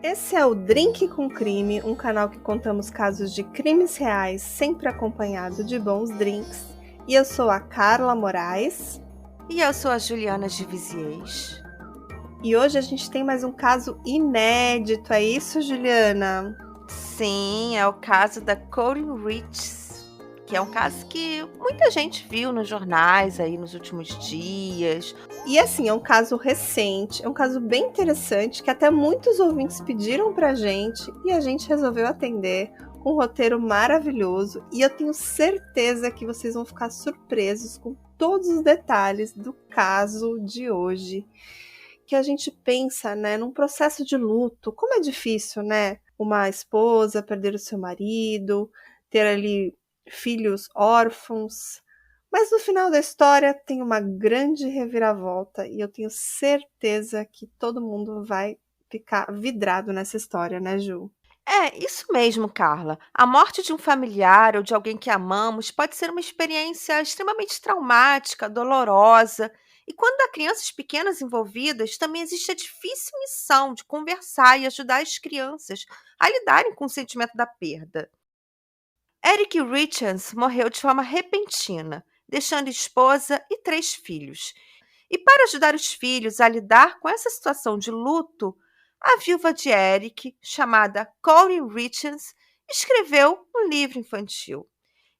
Esse é o Drink com Crime, um canal que contamos casos de crimes reais, sempre acompanhado de bons drinks. E eu sou a Carla Moraes. E eu sou a Juliana de Viziers. E hoje a gente tem mais um caso inédito, é isso, Juliana? Sim, é o caso da Corinne Richards, que é um caso que muita gente viu nos jornais aí nos últimos dias. E assim, é um caso recente, é um caso bem interessante, que até muitos ouvintes pediram pra gente e a gente resolveu atender com um roteiro maravilhoso. E eu tenho certeza que vocês vão ficar surpresos com todos os detalhes do caso de hoje. Que a gente pensa, né, num processo de luto, como é difícil, né? Uma esposa perder o seu marido, ter ali filhos órfãos. Mas no final da história tem uma grande reviravolta e eu tenho certeza que todo mundo vai ficar vidrado nessa história, né, Ju? É, isso mesmo, Carla. A morte de um familiar ou de alguém que amamos pode ser uma experiência extremamente traumática, dolorosa. E quando há crianças pequenas envolvidas, também existe a difícil missão de conversar e ajudar as crianças a lidarem com o sentimento da perda. Eric Richards morreu de forma repentina, deixando esposa e 3 filhos. E para ajudar os filhos a lidar com essa situação de luto, a viúva de Eric, chamada Corinne Richards, escreveu um livro infantil.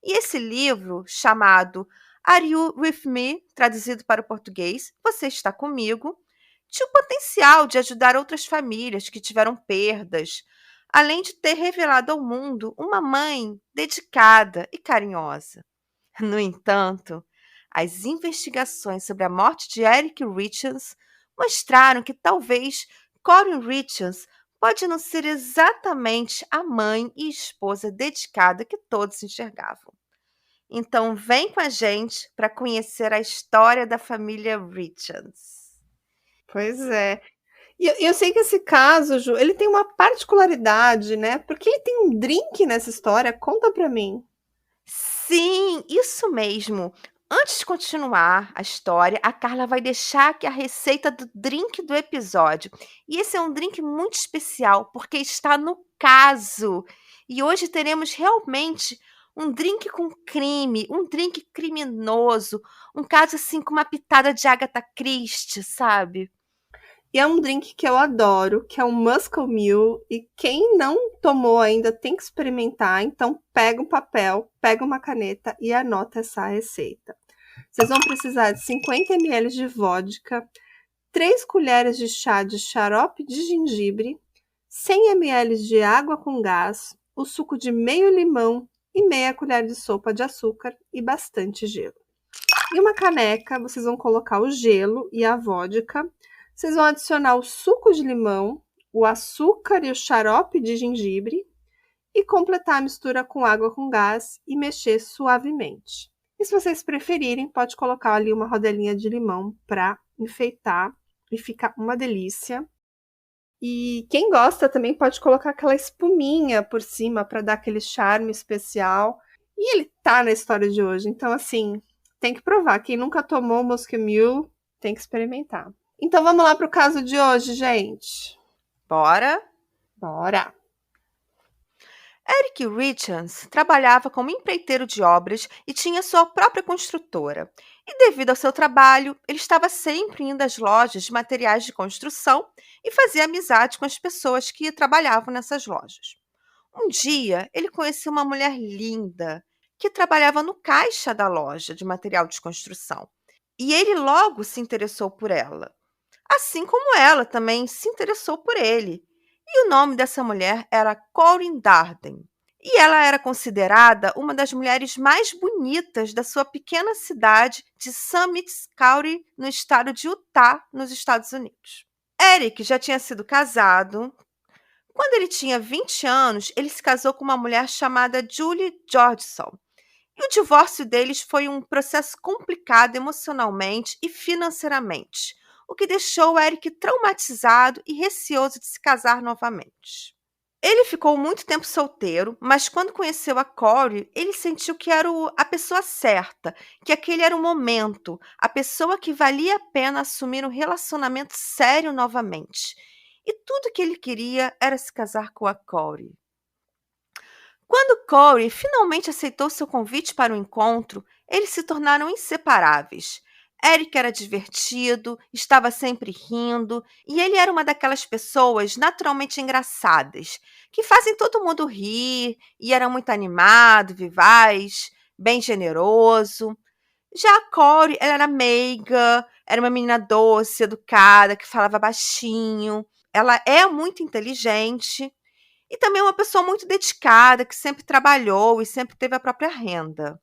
E esse livro, chamado Are You With Me, traduzido para o português, Você Está Comigo, tinha o potencial de ajudar outras famílias que tiveram perdas, além de ter revelado ao mundo uma mãe dedicada e carinhosa. No entanto, as investigações sobre a morte de Eric Richards mostraram que talvez Corinne Richards pode não ser exatamente a mãe e esposa dedicada que todos enxergavam. Então, vem com a gente para conhecer a história da família Richards. Pois é. E eu sei que esse caso, Ju, ele tem uma particularidade, né? Porque ele tem um drink nessa história. Conta pra mim. Sim, isso mesmo. Antes de continuar a história, a Carla vai deixar aqui a receita do drink do episódio. E esse é um drink muito especial, porque está no caso. E hoje teremos realmente um drink com crime, um drink criminoso, um caso assim com uma pitada de Agatha Christie, sabe? E é um drink que eu adoro, que é o Muscle Mule. E quem não tomou ainda tem que experimentar. Então pega um papel, pega uma caneta e anota essa receita. Vocês vão precisar de 50 ml de vodka, 3 colheres de chá de xarope de gengibre, 100 ml de água com gás, o suco de meio limão e meia colher de sopa de açúcar e bastante gelo. Em uma caneca, vocês vão colocar o gelo e a vodka. Vocês vão adicionar o suco de limão, o açúcar e o xarope de gengibre e completar a mistura com água com gás e mexer suavemente. E se vocês preferirem, pode colocar ali uma rodelinha de limão para enfeitar e fica uma delícia. E quem gosta também pode colocar aquela espuminha por cima para dar aquele charme especial. E ele tá na história de hoje, então assim, tem que provar. Quem nunca tomou Musky Mule, tem que experimentar. Então vamos lá pro caso de hoje, gente. Bora? Bora! Eric Richards trabalhava como empreiteiro de obras e tinha sua própria construtora. E devido ao seu trabalho, ele estava sempre indo às lojas de materiais de construção e fazia amizade com as pessoas que trabalhavam nessas lojas. Um dia, ele conheceu uma mulher linda que trabalhava no caixa da loja de material de construção. E ele logo se interessou por ela, assim como ela também se interessou por ele. E o nome dessa mulher era Corinne Darden. E ela era considerada uma das mulheres mais bonitas da sua pequena cidade de Summit County, no estado de Utah, nos Estados Unidos. Eric já tinha sido casado. Quando ele tinha 20 anos, ele se casou com uma mulher chamada Julie Georgeson. E o divórcio deles foi um processo complicado emocionalmente e financeiramente, o que deixou Eric traumatizado e receoso de se casar novamente. Ele ficou muito tempo solteiro, mas quando conheceu a Corey, ele sentiu que era a pessoa certa, que aquele era o momento, a pessoa que valia a pena assumir um relacionamento sério novamente. e tudo que ele queria era se casar com a Corey. Quando Corey finalmente aceitou seu convite para o encontro, eles se tornaram inseparáveis. Eric era divertido, estava sempre rindo, e ele era uma daquelas pessoas naturalmente engraçadas, que fazem todo mundo rir, e era muito animado, vivaz, bem generoso. Já a Corey, ela era meiga, era uma menina doce, educada, que falava baixinho. Ela é muito inteligente e também uma pessoa muito dedicada, que sempre trabalhou e sempre teve a própria renda.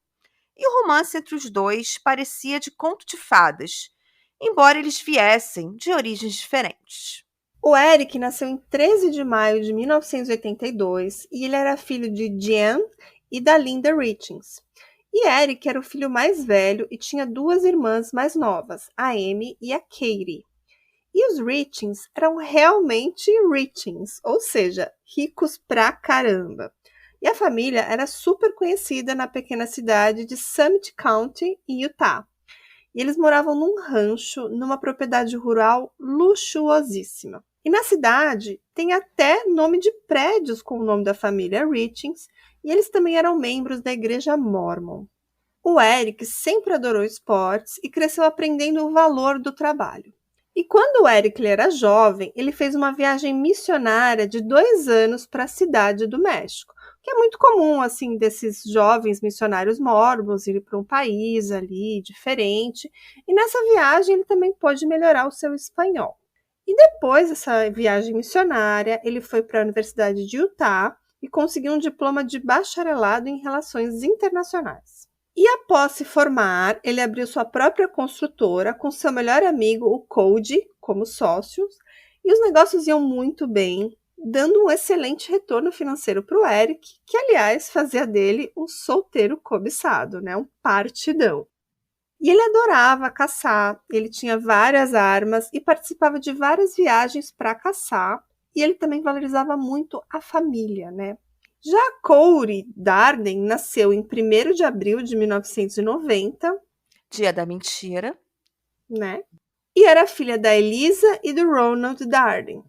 E o romance entre os dois parecia de conto de fadas, embora eles viessem de origens diferentes. O Eric nasceu em 13 de maio de 1982 e ele era filho de Jean e da Linda Richings. E Eric era o filho mais velho e tinha duas irmãs mais novas, a Amy e a Katie. E os Richings eram realmente Richings, ou seja, ricos pra caramba. E a família era super conhecida na pequena cidade de Summit County, em Utah. E eles moravam num rancho, numa propriedade rural luxuosíssima. E na cidade tem até nome de prédios com o nome da família Richings, e eles também eram membros da igreja Mormon. O Eric sempre adorou esportes e cresceu aprendendo o valor do trabalho. E quando o Eric era jovem, ele fez uma viagem missionária de 2 anos para a cidade do México, que é muito comum, assim, desses jovens missionários mormons ir para um país ali diferente. E nessa viagem ele também pôde melhorar o seu espanhol. E depois dessa viagem missionária, ele foi para a Universidade de Utah e conseguiu um diploma de bacharelado em relações internacionais. E após se formar, ele abriu sua própria construtora com seu melhor amigo, o Cody, como sócios, e os negócios iam muito bem, dando um excelente retorno financeiro para o Eric, que, aliás, fazia dele um solteiro cobiçado, né? Um partidão. E ele adorava caçar, ele tinha várias armas e participava de várias viagens para caçar, e ele também valorizava muito a família, né? Já Corey Darden nasceu em 1º de abril de 1990, Dia da mentira. né? E era filha da Elisa e do Ronald Darden.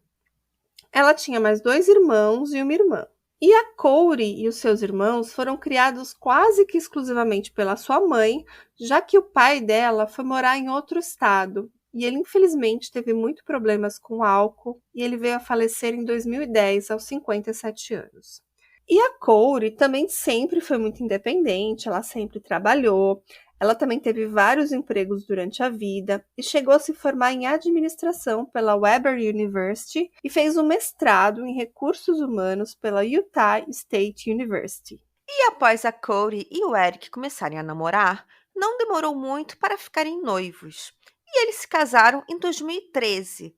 Ela tinha mais 2 irmãos e uma irmã. E a Corey e os seus irmãos foram criados quase que exclusivamente pela sua mãe, já que o pai dela foi morar em outro estado. E ele, infelizmente, teve muitos problemas com álcool e ele veio a falecer em 2010, aos 57 anos. E a Corey também sempre foi muito independente, ela sempre trabalhou, ela também teve vários empregos durante a vida e chegou a se formar em administração pela Weber University e fez um mestrado em recursos humanos pela Utah State University. E após a Corey e o Eric começarem a namorar, não demorou muito para ficarem noivos. E eles se casaram em 2013.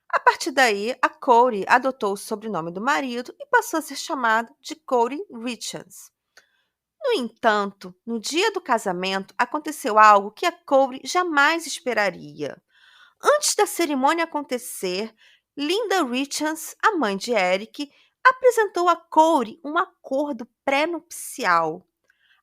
A partir daí, a Corey adotou o sobrenome do marido e passou a ser chamada de Corey Richards. No entanto, no dia do casamento, aconteceu algo que a Corey jamais esperaria. Antes da cerimônia acontecer, Linda Richards, a mãe de Eric, apresentou a Corey um acordo pré-nupcial.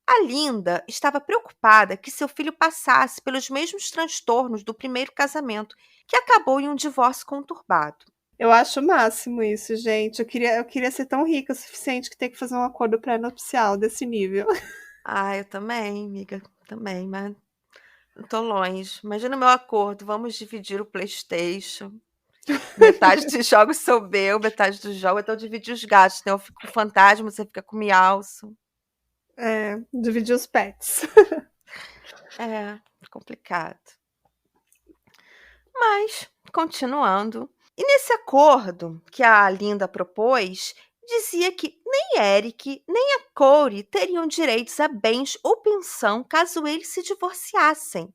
A Linda estava preocupada que seu filho passasse pelos mesmos transtornos do primeiro casamento, que acabou em um divórcio conturbado. Eu acho o máximo isso, gente. Eu queria ser tão rica o suficiente que ter que fazer um acordo pré-nupcial desse nível. Ah, eu também, amiga, também, mas eu tô longe. Imagina o meu acordo, vamos dividir o PlayStation. Metade dos jogos sou meu, metade dos jogos, então dividir os gastos, né? Eu fico com o fantasma, você fica com o Mialço. É, dividir os pets. É, complicado. Mas, continuando. E nesse acordo que a Linda propôs, dizia que nem Eric nem a Corey teriam direitos a bens ou pensão caso eles se divorciassem.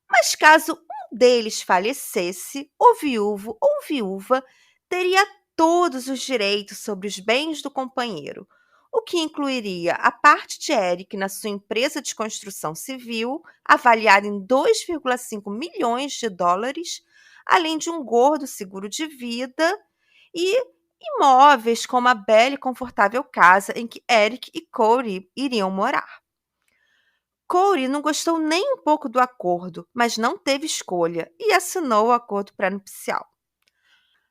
Mas caso um deles falecesse, o viúvo ou viúva teria todos os direitos sobre os bens do companheiro, o que incluiria a parte de Eric na sua empresa de construção civil, avaliada em 2,5 milhões de dólares, além de um gordo seguro de vida e imóveis como a bela e confortável casa em que Eric e Corey iriam morar. Corey não gostou nem um pouco do acordo, mas não teve escolha e assinou o acordo pré-nupcial.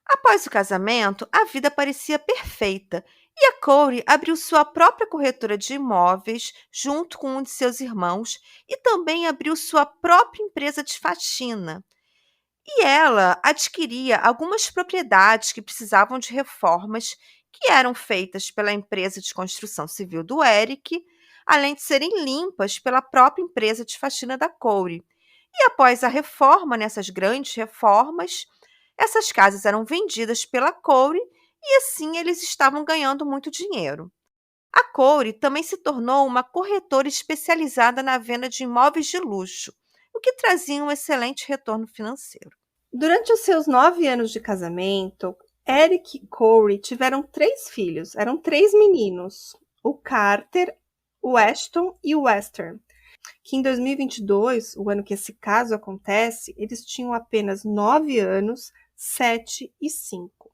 Após o casamento, a vida parecia perfeita e a Corey abriu sua própria corretora de imóveis junto com um de seus irmãos e também abriu sua própria empresa de faxina. E ela adquiria algumas propriedades que precisavam de reformas que eram feitas pela empresa de construção civil do Eric, além de serem limpas pela própria empresa de faxina da Corey. E após a reforma, nessas grandes reformas, essas casas eram vendidas pela Corey e assim eles estavam ganhando muito dinheiro. A Corey também se tornou uma corretora especializada na venda de imóveis de luxo, o que trazia um excelente retorno financeiro. Durante os seus 9 anos de casamento, Eric e Corey tiveram 3 filhos. Eram 3 meninos: o Carter, o Ashton e o Western. Que em 2022, o ano que esse caso acontece, eles tinham apenas 9 anos, 7 e 5.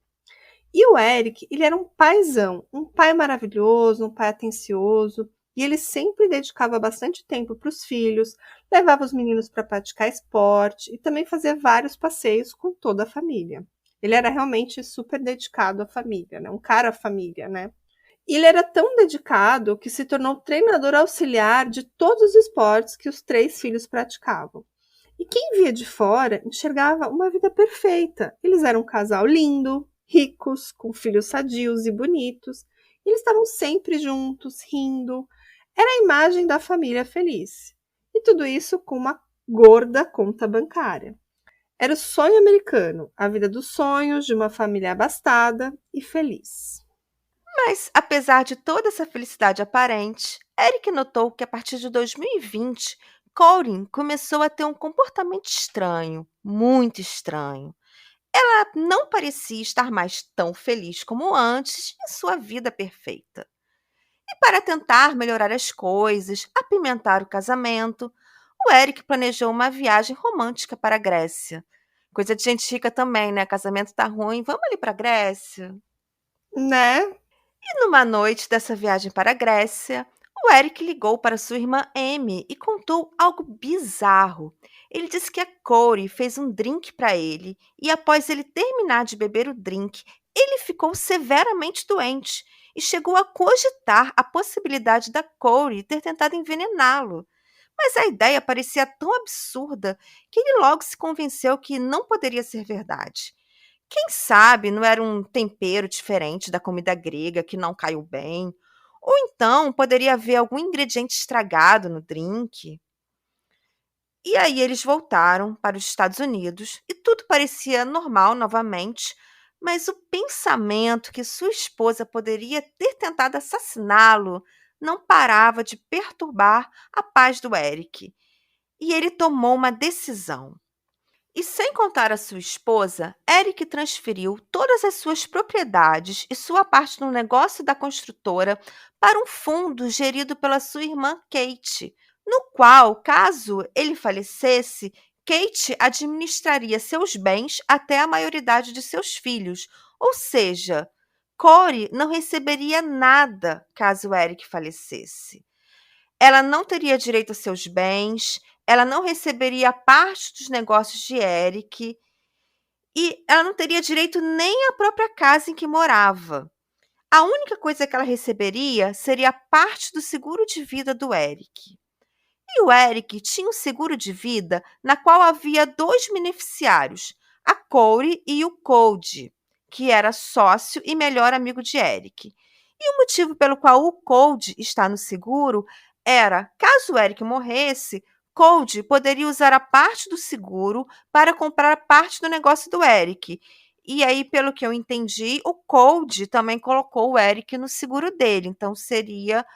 E o Eric, ele era um paizão, um pai maravilhoso, um pai atencioso, e ele sempre dedicava bastante tempo para os filhos, levava os meninos para praticar esporte e também fazia vários passeios com toda a família. Ele era realmente super dedicado à família, né? Um cara família, né? E ele era tão dedicado que se tornou treinador auxiliar de todos os esportes que os 3 filhos praticavam. E quem via de fora enxergava uma vida perfeita. Eles eram um casal lindo, ricos, com filhos sadios e bonitos. E eles estavam sempre juntos, rindo. Era a imagem da família feliz. E tudo isso com uma gorda conta bancária. Era o sonho americano, a vida dos sonhos de uma família abastada e feliz. Mas, apesar de toda essa felicidade aparente, Eric notou que a partir de 2020, Corin começou a ter um comportamento estranho, muito estranho. Ela não parecia estar mais tão feliz como antes em sua vida perfeita. E para tentar melhorar as coisas, apimentar o casamento, o Eric planejou uma viagem romântica para a Grécia. Coisa de gente rica também, né? Casamento tá ruim, vamos ali para a Grécia. Né? E numa noite dessa viagem para a Grécia, o Eric ligou para sua irmã Amy e contou algo bizarro. Ele disse que a Corey fez um drink para ele e, após ele terminar de beber o drink, ele ficou severamente doente e chegou a cogitar a possibilidade da Corey ter tentado envenená-lo. Mas a ideia parecia tão absurda que ele logo se convenceu que não poderia ser verdade. Quem sabe não era um tempero diferente da comida grega que não caiu bem? Ou então poderia haver algum ingrediente estragado no drink? E aí eles voltaram para os Estados Unidos e tudo parecia normal novamente, mas o pensamento que sua esposa poderia ter tentado assassiná-lo não parava de perturbar a paz do Eric. E ele tomou uma decisão. E sem contar a sua esposa, Eric transferiu todas as suas propriedades e sua parte no negócio da construtora para um fundo gerido pela sua irmã Kate, no qual, caso ele falecesse, Kate administraria seus bens até a maioridade de seus filhos, ou seja, Corey não receberia nada caso Eric falecesse. Ela não teria direito a seus bens, ela não receberia parte dos negócios de Eric e ela não teria direito nem à própria casa em que morava. A única coisa que ela receberia seria parte do seguro de vida do Eric. E o Eric tinha um seguro de vida na qual havia 2 beneficiários, a Corey e o Cody, que era sócio e melhor amigo de Eric. E o motivo pelo qual o Cody está no seguro era, caso o Eric morresse, Cody poderia usar a parte do seguro para comprar a parte do negócio do Eric. E aí, pelo que eu entendi, o Cody também colocou o Eric no seguro dele, então seria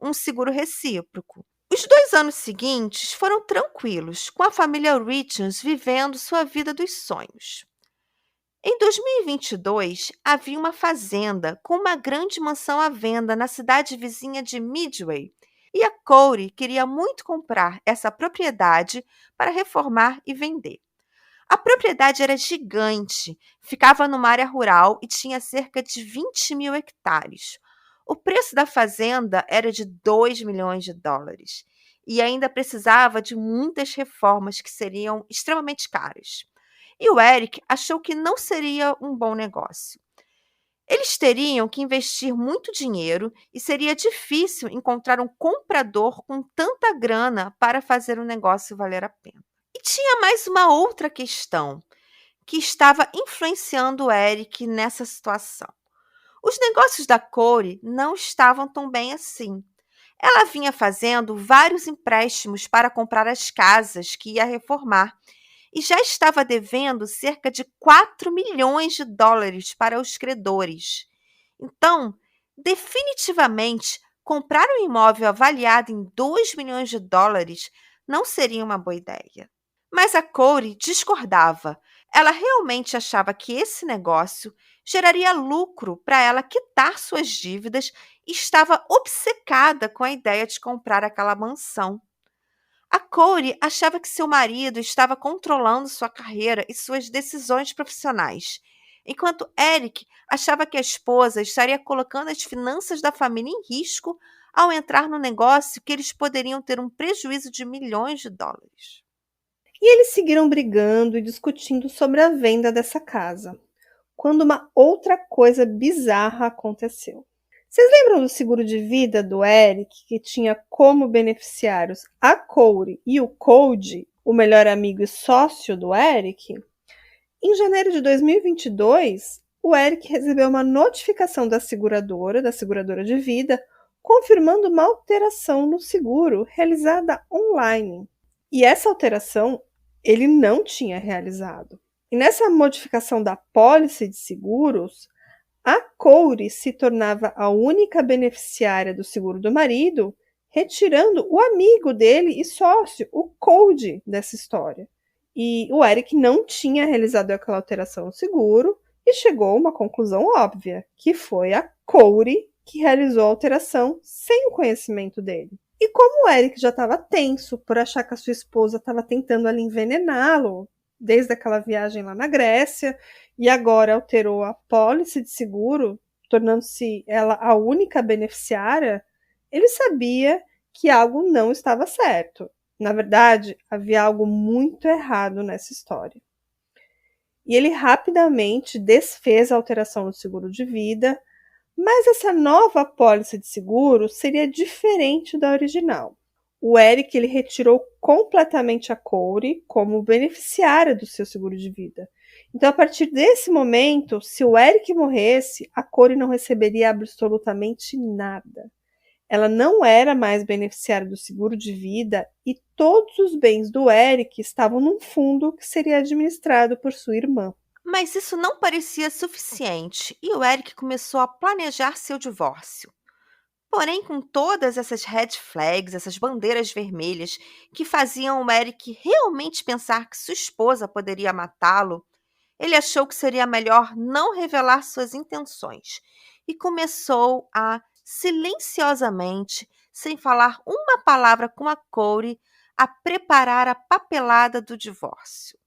um seguro recíproco. Os 2 anos seguintes foram tranquilos, com a família Richards vivendo sua vida dos sonhos. Em 2022, havia uma fazenda com uma grande mansão à venda na cidade vizinha de Midway, e a Corey queria muito comprar essa propriedade para reformar e vender. A propriedade era gigante, ficava numa área rural e tinha cerca de 20 mil hectares. O preço da fazenda era de 2 milhões de dólares e ainda precisava de muitas reformas que seriam extremamente caras. e o Eric achou que não seria um bom negócio. Eles teriam que investir muito dinheiro e seria difícil encontrar um comprador com tanta grana para fazer o negócio valer a pena. E tinha mais uma outra questão que estava influenciando o Eric nessa situação. Os negócios da Corey não estavam tão bem assim. Ela vinha fazendo vários empréstimos para comprar as casas que ia reformar e já estava devendo cerca de 4 milhões de dólares para os credores. Então, definitivamente, comprar um imóvel avaliado em 2 milhões de dólares não seria uma boa ideia. Mas a Corey discordava. Ela realmente achava que esse negócio geraria lucro para ela quitar suas dívidas e estava obcecada com a ideia de comprar aquela mansão. A Corey achava que seu marido estava controlando sua carreira e suas decisões profissionais, enquanto Eric achava que a esposa estaria colocando as finanças da família em risco ao entrar no negócio que eles poderiam ter um prejuízo de milhões de dólares. E eles seguiram brigando e discutindo sobre a venda dessa casa, quando uma outra coisa bizarra aconteceu. Vocês lembram do seguro de vida do Eric, que tinha como beneficiários a Corey e o Cody, o melhor amigo e sócio do Eric? Em janeiro de 2022, o Eric recebeu uma notificação da seguradora de vida, confirmando uma alteração no seguro realizada online. E essa alteração ele não tinha realizado. E nessa modificação da pólice de seguros, a Corey se tornava a única beneficiária do seguro do marido, retirando o amigo dele e sócio, o Cody, dessa história. E o Eric não tinha realizado aquela alteração no seguro e chegou a uma conclusão óbvia, que foi a Corey que realizou a alteração sem o conhecimento dele. E como o Eric já estava tenso por achar que a sua esposa estava tentando ali envenená-lo, desde aquela viagem lá na Grécia, e agora alterou a pólice de seguro, tornando-se ela a única beneficiária, ele sabia que algo não estava certo. Na verdade, havia algo muito errado nessa história. E ele rapidamente desfez a alteração no seguro de vida, mas essa nova apólice de seguro seria diferente da original. O Eric ele retirou completamente a Corey como beneficiária do seu seguro de vida. Então, a partir desse momento, se o Eric morresse, a Corey não receberia absolutamente nada. Ela não era mais beneficiária do seguro de vida e todos os bens do Eric estavam num fundo que seria administrado por sua irmã. Mas isso não parecia suficiente e o Eric começou a planejar seu divórcio. Porém, com todas essas red flags, essas bandeiras vermelhas que faziam o Eric realmente pensar que sua esposa poderia matá-lo, ele achou que seria melhor não revelar suas intenções e começou a, silenciosamente, sem falar uma palavra com a Corey, a preparar a papelada do divórcio.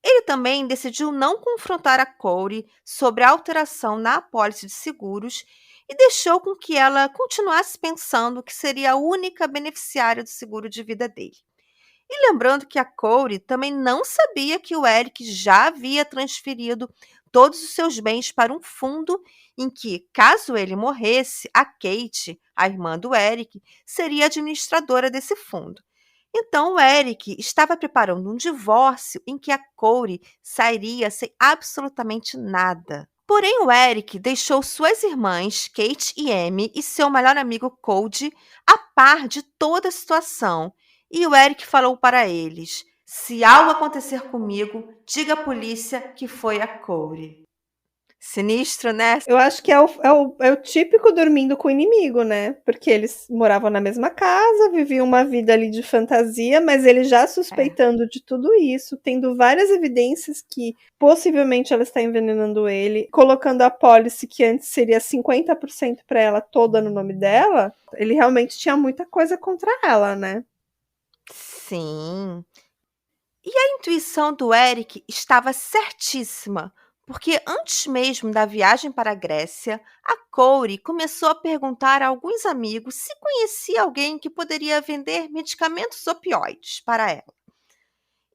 Ele também decidiu não confrontar a Corey sobre a alteração na apólice de seguros e deixou com que ela continuasse pensando que seria a única beneficiária do seguro de vida dele. E lembrando que a Corey também não sabia que o Eric já havia transferido todos os seus bens para um fundo em que, caso ele morresse, a Kate, a irmã do Eric, seria administradora desse fundo. Então, o Eric estava preparando um divórcio em que a Corey sairia sem absolutamente nada. Porém, o Eric deixou suas irmãs, Kate e Amy, e seu melhor amigo Cody, a par de toda a situação. E o Eric falou para eles: se algo acontecer comigo, diga à polícia que foi a Corey. Sinistro, né? Eu acho que é o típico dormindo com o inimigo, né? Porque eles moravam na mesma casa, viviam uma vida ali de fantasia, mas ele já suspeitando de tudo isso, tendo várias evidências que possivelmente ela está envenenando ele, colocando a pólice que antes seria 50% para ela toda no nome dela, ele realmente tinha muita coisa contra ela, né? Sim. E a intuição do Eric estava certíssima, porque antes mesmo da viagem para a Grécia, a Corey começou a perguntar a alguns amigos se conhecia alguém que poderia vender medicamentos opioides para ela.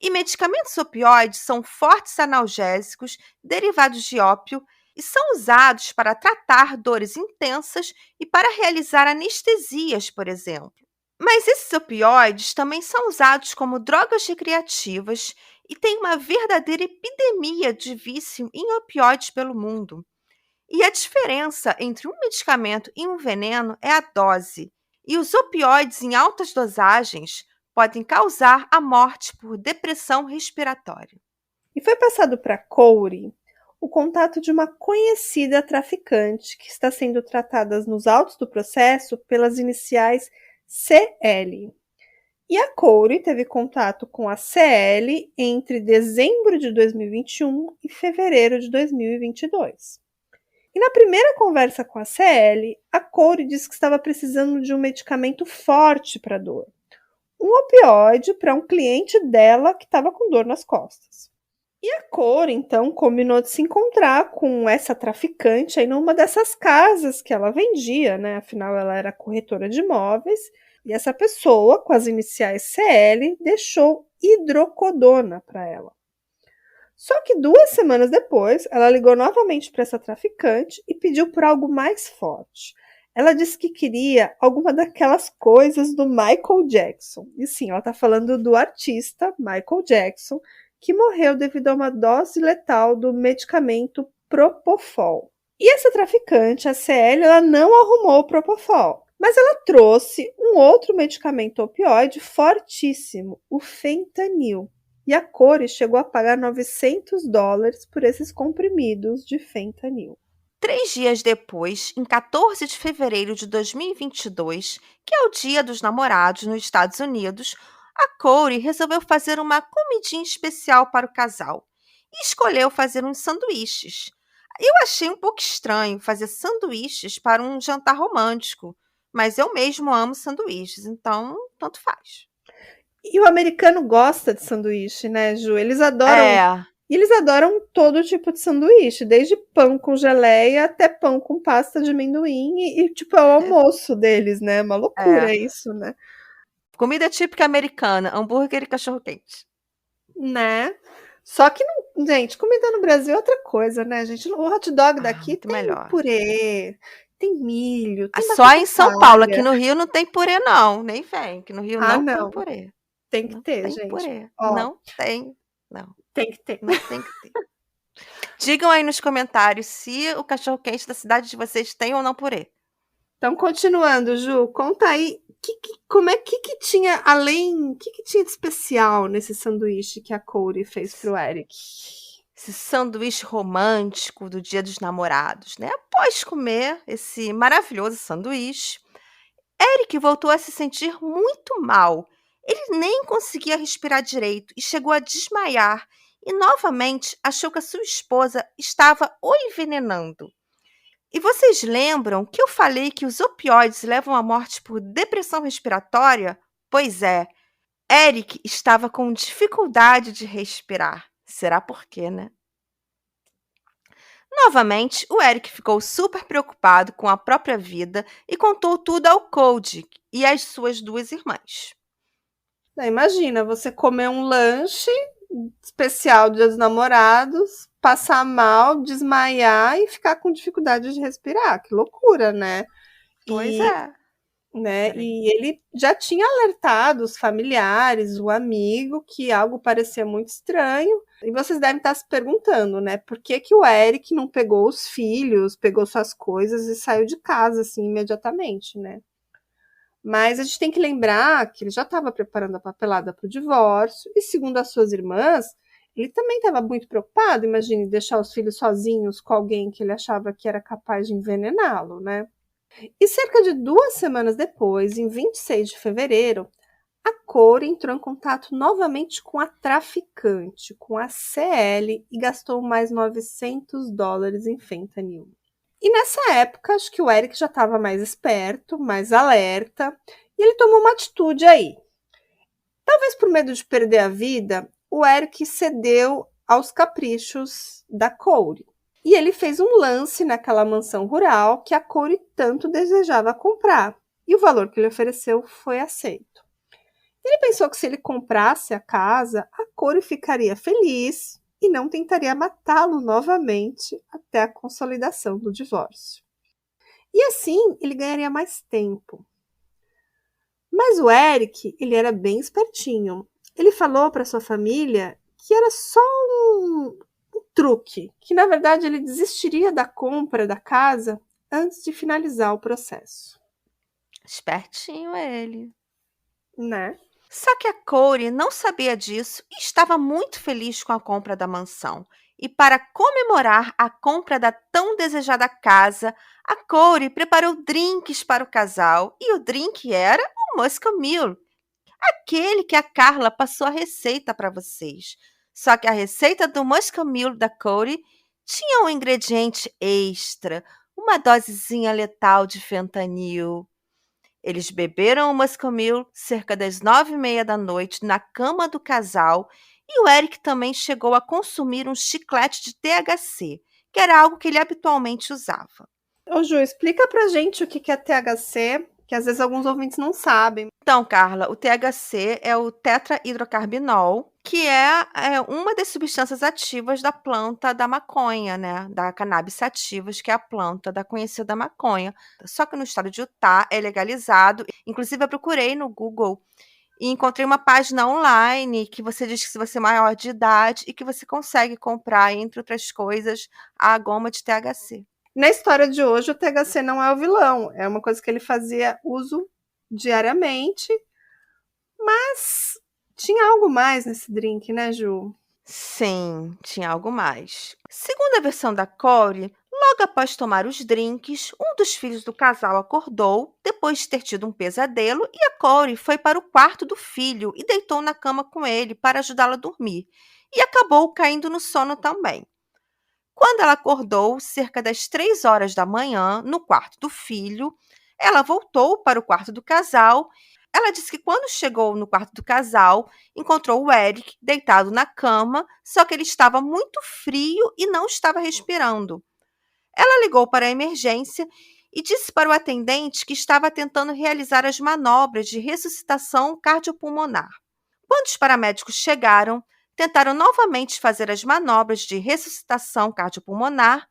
E medicamentos opioides são fortes analgésicos derivados de ópio e são usados para tratar dores intensas e para realizar anestesias, por exemplo. Mas esses opioides também são usados como drogas recreativas e tem uma verdadeira epidemia de vício em opioides pelo mundo. E a diferença entre um medicamento e um veneno é a dose. E os opioides em altas dosagens podem causar a morte por depressão respiratória. E foi passado para Corey o contato de uma conhecida traficante que está sendo tratada nos autos do processo pelas iniciais CL. E a Corey teve contato com a CL entre dezembro de 2021 e fevereiro de 2022. E na primeira conversa com a CL, a Corey disse que estava precisando de um medicamento forte para dor. Um opioide para um cliente dela que estava com dor nas costas. E a Corey, então, combinou de se encontrar com essa traficante aí numa dessas casas que ela vendia, né? Afinal, ela era corretora de imóveis. E essa pessoa, com as iniciais CL, deixou hidrocodona para ela. Só que 2 semanas depois, ela ligou novamente para essa traficante e pediu por algo mais forte. Ela disse que queria alguma daquelas coisas do Michael Jackson. E sim, ela está falando do artista Michael Jackson, que morreu devido a uma dose letal do medicamento Propofol. E essa traficante, a CL, ela não arrumou o Propofol, mas ela trouxe um outro medicamento opioide fortíssimo, o fentanil. E a Corey chegou a pagar $900 por esses comprimidos de fentanil. 3 dias depois, em 14 de fevereiro de 2022, que é o Dia dos Namorados nos Estados Unidos, a Corey resolveu fazer uma comidinha especial para o casal e escolheu fazer uns sanduíches. Eu achei um pouco estranho fazer sanduíches para um jantar romântico, mas eu mesmo amo sanduíches, então tanto faz. E o americano gosta de sanduíche, né, Ju? Eles adoram. E eles adoram todo tipo de sanduíche, desde pão com geleia até pão com pasta de amendoim tipo, é o almoço deles, né? Uma loucura isso, né? Comida típica americana, hambúrguer e cachorro-quente. Né? Só que, não, gente, comida no Brasil é outra coisa, né, gente? O hot dog daqui tem melhor. Purê, tem milho, tem só em São Paulo, aqui no Rio não tem purê não, nem vem, que no Rio não tem purê. Tem que não ter, tem gente. Purê. Ó, não tem, não. Tem que ter. Não tem que ter. Digam aí nos comentários se o cachorro-quente da cidade de vocês tem ou não purê. Então, continuando, Ju, conta aí como é que tinha além, que tinha de especial nesse sanduíche que a Corey fez pro Eric? Esse sanduíche romântico do Dia dos Namorados, né? Após comer esse maravilhoso sanduíche, Eric voltou a se sentir muito mal. Ele nem conseguia respirar direito e chegou a desmaiar e novamente achou que a sua esposa estava o envenenando. E vocês lembram que eu falei que os opioides levam à morte por depressão respiratória? Pois é, Eric estava com dificuldade de respirar. Será por quê, né? Novamente, o Eric ficou super preocupado com a própria vida e contou tudo ao Cody e às suas 2 irmãs. Imagina, você comer um lanche especial do Dia dos Namorados, passar mal, desmaiar e ficar com dificuldade de respirar. Que loucura, né? Pois é. Né? E ele já tinha alertado os familiares, o amigo, que algo parecia muito estranho. E vocês devem estar se perguntando, né? Por que o Eric não pegou os filhos, pegou suas coisas e saiu de casa, assim, imediatamente, né? Mas a gente tem que lembrar que ele já estava preparando a papelada para o divórcio, e segundo as suas irmãs, ele também estava muito preocupado, imagine, deixar os filhos sozinhos com alguém que ele achava que era capaz de envenená-lo, né? E cerca de 2 semanas depois, em 26 de fevereiro, a Corey entrou em contato novamente com a traficante, com a CL, e gastou mais $900 em fentanil. E nessa época, acho que o Eric já estava mais esperto, mais alerta, e ele tomou uma atitude aí. Talvez por medo de perder a vida, o Eric cedeu aos caprichos da Corey. E ele fez um lance naquela mansão rural que a Corey tanto desejava comprar. E o valor que ele ofereceu foi aceito. Ele pensou que se ele comprasse a casa, a Corey ficaria feliz e não tentaria matá-lo novamente até a consolidação do divórcio. E assim ele ganharia mais tempo. Mas o Eric, ele era bem espertinho. Ele falou para sua família que era só um truque, que na verdade ele desistiria da compra da casa antes de finalizar o processo, Espertinho ele. né? Só que a Corey não sabia disso e estava muito feliz com a compra da mansão. E para comemorar a compra da tão desejada casa, a Corey preparou drinks para o casal e o drink era o Moscow Mule, aquele que a Carla passou a receita para vocês. Só que a receita do Moscow Mule da Corey tinha um ingrediente extra, uma dosezinha letal de fentanil. Eles beberam o Moscow Mule cerca das 9h30 da noite na cama do casal e o Eric também chegou a consumir um chiclete de THC, que era algo que ele habitualmente usava. Ô Ju, explica pra gente o que é THC, que às vezes alguns ouvintes não sabem. Então, Carla, o THC é o tetrahidrocarbinol, que é uma das substâncias ativas da planta da maconha, né? Da cannabis sativas, que é a planta da conhecida maconha. Só que no estado de Utah é legalizado. Inclusive, eu procurei no Google e encontrei uma página online que você diz que se você é maior de idade e que você consegue comprar, entre outras coisas, a goma de THC. Na história de hoje, o THC não é o vilão, é uma coisa que ele fazia uso diariamente, mas tinha algo mais nesse drink, né, Ju? Sim, tinha algo mais. Segundo a versão da Corey, logo após tomar os drinks, um dos filhos do casal acordou depois de ter tido um pesadelo e a Corey foi para o quarto do filho e deitou na cama com ele para ajudá-lo a dormir. E acabou caindo no sono também. Quando ela acordou, cerca das 3 horas da manhã, no quarto do filho, ela voltou para o quarto do casal. Ela disse que quando chegou no quarto do casal, encontrou o Eric deitado na cama, só que ele estava muito frio e não estava respirando. Ela ligou para a emergência e disse para o atendente que estava tentando realizar as manobras de ressuscitação cardiopulmonar. Quando os paramédicos chegaram, tentaram novamente fazer as manobras de ressuscitação cardiopulmonar,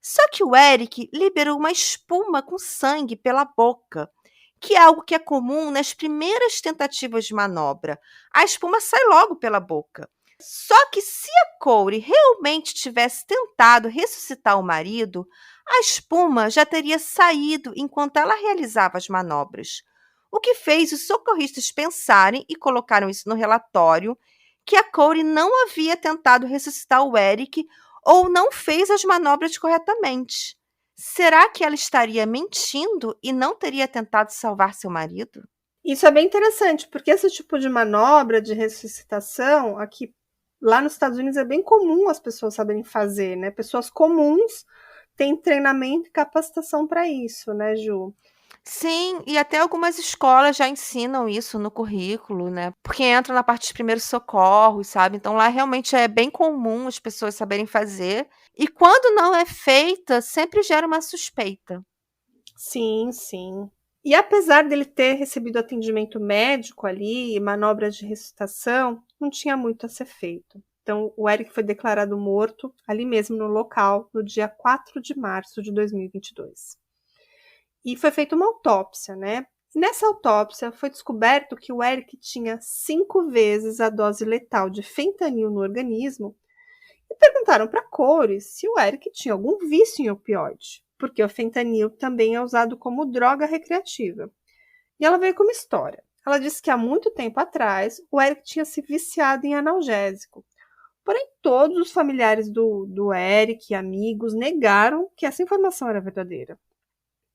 só que o Eric liberou uma espuma com sangue pela boca, que é algo que é comum nas primeiras tentativas de manobra. A espuma sai logo pela boca. Só que se a Corey realmente tivesse tentado ressuscitar o marido, a espuma já teria saído enquanto ela realizava as manobras. O que fez os socorristas pensarem, e colocaram isso no relatório, que a Corey não havia tentado ressuscitar o Eric ou não fez as manobras corretamente. Será que ela estaria mentindo e não teria tentado salvar seu marido? Isso é bem interessante, porque esse tipo de manobra de ressuscitação, aqui lá nos Estados Unidos é bem comum as pessoas saberem fazer, né? Pessoas comuns têm treinamento e capacitação para isso, né, Ju? Sim, e até algumas escolas já ensinam isso no currículo, né? Porque entra na parte de primeiros socorros, sabe? Então lá realmente é bem comum as pessoas saberem fazer. E quando não é feita, sempre gera uma suspeita. Sim, sim. E apesar dele ter recebido atendimento médico ali, manobras de ressuscitação, não tinha muito a ser feito. Então, o Eric foi declarado morto ali mesmo no local, no dia 4 de março de 2022. E foi feita uma autópsia, né? E nessa autópsia foi descoberto que o Eric tinha 5 vezes a dose letal de fentanil no organismo e perguntaram para a Corey se o Eric tinha algum vício em opioide, porque o fentanil também é usado como droga recreativa. E ela veio com uma história. Ela disse que há muito tempo atrás o Eric tinha se viciado em analgésico. Porém, todos os familiares do Eric e amigos negaram que essa informação era verdadeira.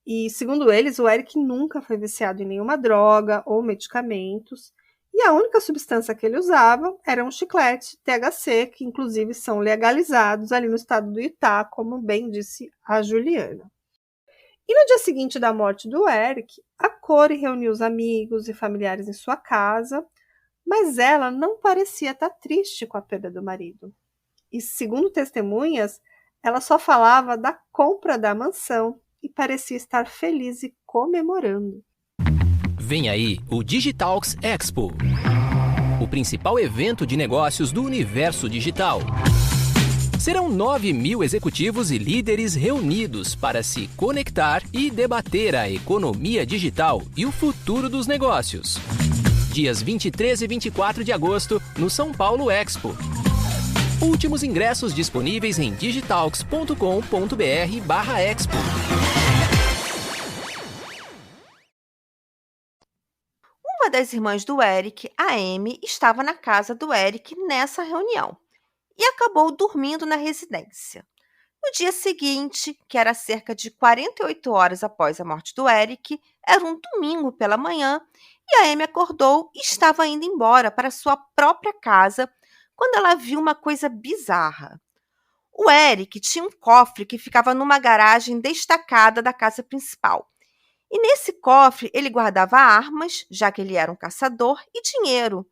E, segundo eles, o Eric nunca foi viciado em nenhuma droga ou medicamentos. E a única substância que ele usava era um chiclete THC, que inclusive são legalizados ali no estado do Utah, como bem disse a Juliana. E no dia seguinte da morte do Eric, a Corey reuniu os amigos e familiares em sua casa, mas ela não parecia estar triste com a perda do marido. E, segundo testemunhas, ela só falava da compra da mansão e parecia estar feliz e comemorando. Vem aí o Digitalks Expo, o principal evento de negócios do universo digital. Serão 9.000 executivos e líderes reunidos para se conectar e debater a economia digital e o futuro dos negócios. Dias 23 e 24 de agosto, no São Paulo Expo. Últimos ingressos disponíveis em digitalks.com.br/expo. Uma das irmãs do Eric, a Amy, estava na casa do Eric nessa reunião e acabou dormindo na residência. No dia seguinte, que era cerca de 48 horas após a morte do Eric, era um domingo pela manhã, e a Amy acordou e estava indo embora para sua própria casa quando ela viu uma coisa bizarra. O Eric tinha um cofre que ficava numa garagem destacada da casa principal. E nesse cofre ele guardava armas, já que ele era um caçador, e dinheiro.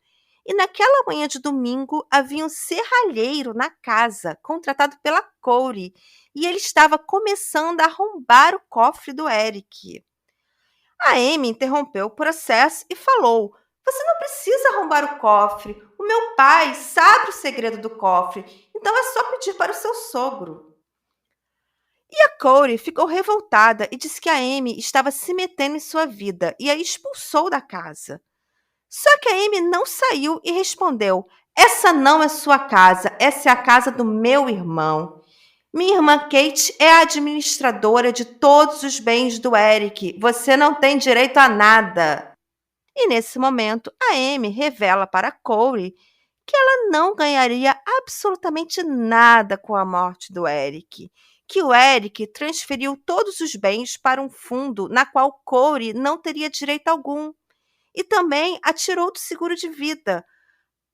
E naquela manhã de domingo havia um serralheiro na casa, contratado pela Corey, e ele estava começando a arrombar o cofre do Eric. A Amy interrompeu o processo e falou: "Você não precisa arrombar o cofre. O meu pai sabe o segredo do cofre, então é só pedir para o seu sogro." E a Corey ficou revoltada e disse que a Amy estava se metendo em sua vida e a expulsou da casa. Só que a Amy não saiu e respondeu: "Essa não é sua casa, essa é a casa do meu irmão. Minha irmã Kate é a administradora de todos os bens do Eric. Você não tem direito a nada." E nesse momento, a Amy revela para Corey que ela não ganharia absolutamente nada com a morte do Eric, que o Eric transferiu todos os bens para um fundo na qual Corey não teria direito algum, e também a tirou do seguro de vida.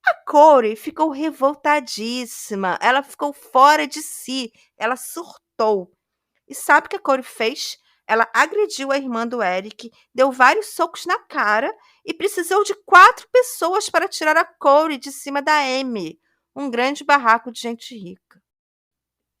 A Corey ficou revoltadíssima, ela ficou fora de si, ela surtou. E sabe o que a Corey fez? Ela agrediu a irmã do Eric, deu vários socos na cara e precisou de 4 pessoas para tirar a Corey de cima da Amy. Um grande barraco de gente rica.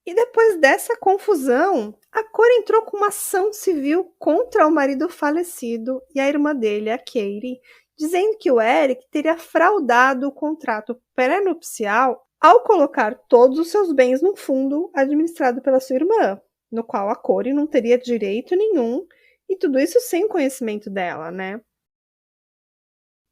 E depois dessa confusão, a Corey entrou com uma ação civil contra o marido falecido e a irmã dele, a Katie, dizendo que o Eric teria fraudado o contrato pré-nupcial ao colocar todos os seus bens num fundo administrado pela sua irmã, no qual a Corey não teria direito nenhum, e tudo isso sem conhecimento dela, né?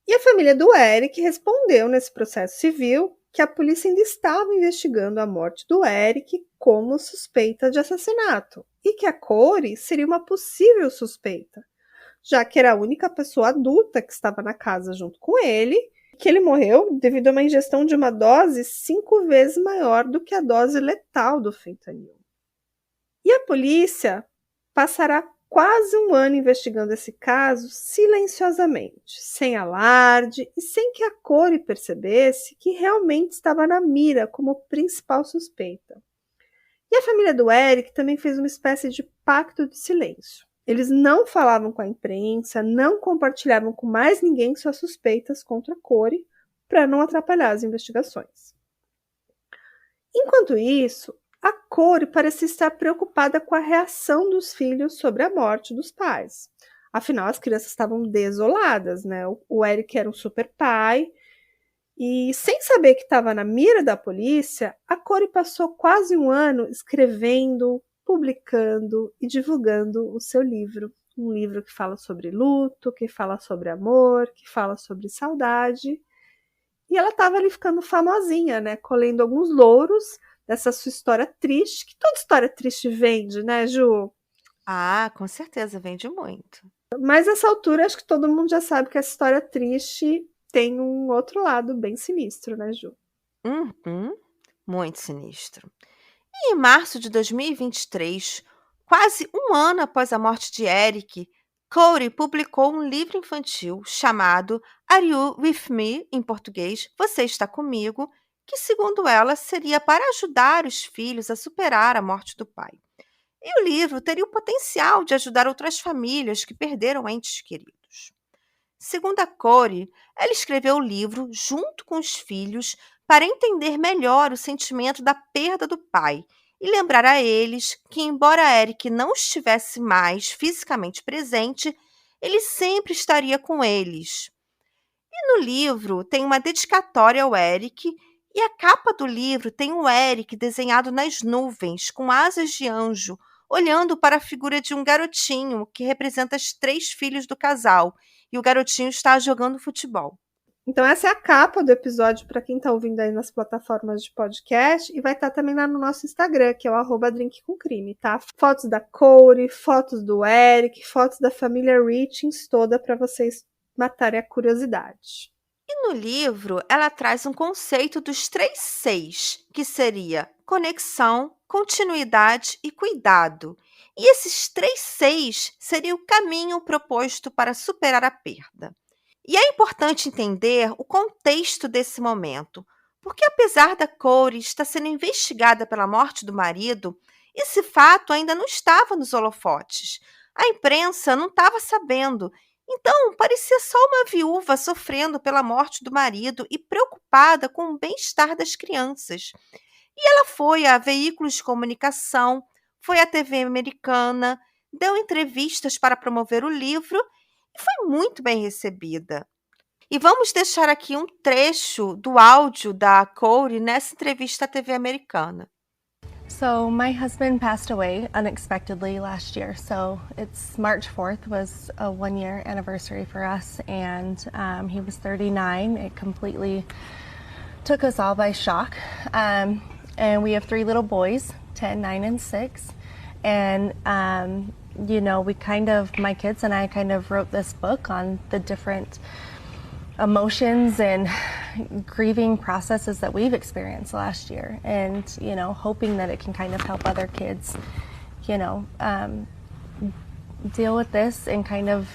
E a família do Eric respondeu nesse processo civil que a polícia ainda estava investigando a morte do Eric como suspeita de assassinato e que a Corey seria uma possível suspeita, já que era a única pessoa adulta que estava na casa junto com ele, e que ele morreu devido a uma ingestão de uma dose 5 vezes maior do que a dose letal do fentanil. E a polícia passará quase um ano investigando esse caso silenciosamente, sem alarde e sem que a Corey percebesse que realmente estava na mira como principal suspeita. E a família do Eric também fez uma espécie de pacto de silêncio. Eles não falavam com a imprensa, não compartilhavam com mais ninguém suas suspeitas contra a Corey para não atrapalhar as investigações. Enquanto isso, a Corey parecia estar preocupada com a reação dos filhos sobre a morte dos pais. Afinal, as crianças estavam desoladas, né? O Eric era um super pai. E sem saber que estava na mira da polícia, a Corey passou quase um ano escrevendo, publicando e divulgando o seu livro. Um livro que fala sobre luto, que fala sobre amor, que fala sobre saudade. E ela estava ali ficando famosinha, né? Colhendo alguns louros dessa sua história triste, que toda história triste vende, né, Ju? Ah, com certeza, vende muito. Mas nessa altura, acho que todo mundo já sabe que essa história triste tem um outro lado bem sinistro, né, Ju? Uhum, muito sinistro. E em março de 2023, quase um ano após a morte de Eric, Corey publicou um livro infantil chamado Are You With Me, em português, Você Está Comigo, que, segundo ela, seria para ajudar os filhos a superar a morte do pai. E o livro teria o potencial de ajudar outras famílias que perderam entes queridos. Segundo a Corey, ela escreveu o livro junto com os filhos para entender melhor o sentimento da perda do pai e lembrar a eles que, embora Eric não estivesse mais fisicamente presente, ele sempre estaria com eles. E no livro tem uma dedicatória ao Eric, e a capa do livro tem o Eric desenhado nas nuvens, com asas de anjo, olhando para a figura de um garotinho que representa os 3 filhos do casal, e o garotinho está jogando futebol. Então essa é a capa do episódio para quem está ouvindo aí nas plataformas de podcast e vai estar também lá no nosso Instagram, que é o @drinkcomcrime, tá? Fotos da Corey, fotos do Eric, fotos da família Richings toda para vocês matarem a curiosidade. E no livro, ela traz um conceito dos 3 Cs, que seria conexão, continuidade e cuidado. E esses 3 Cs seria o caminho proposto para superar a perda. E é importante entender o contexto desse momento, porque apesar da Corey estar sendo investigada pela morte do marido, esse fato ainda não estava nos holofotes. A imprensa não estava sabendo. Então, parecia só uma viúva sofrendo pela morte do marido e preocupada com o bem-estar das crianças. E ela foi a veículos de comunicação, foi à TV americana, deu entrevistas para promover o livro e foi muito bem recebida. E vamos deixar aqui um trecho do áudio da Corey nessa entrevista à TV americana. So my husband passed away unexpectedly last year. So it's March 4th was a 1-year anniversary for us, and he was 39. It completely took us all by shock. And we have 3 little boys, 10, 9, and 6. And my kids and I kind of wrote this book on the different emotions and grieving processes that we've experienced last year, and hoping that it can kind of help other kids deal with this and kind of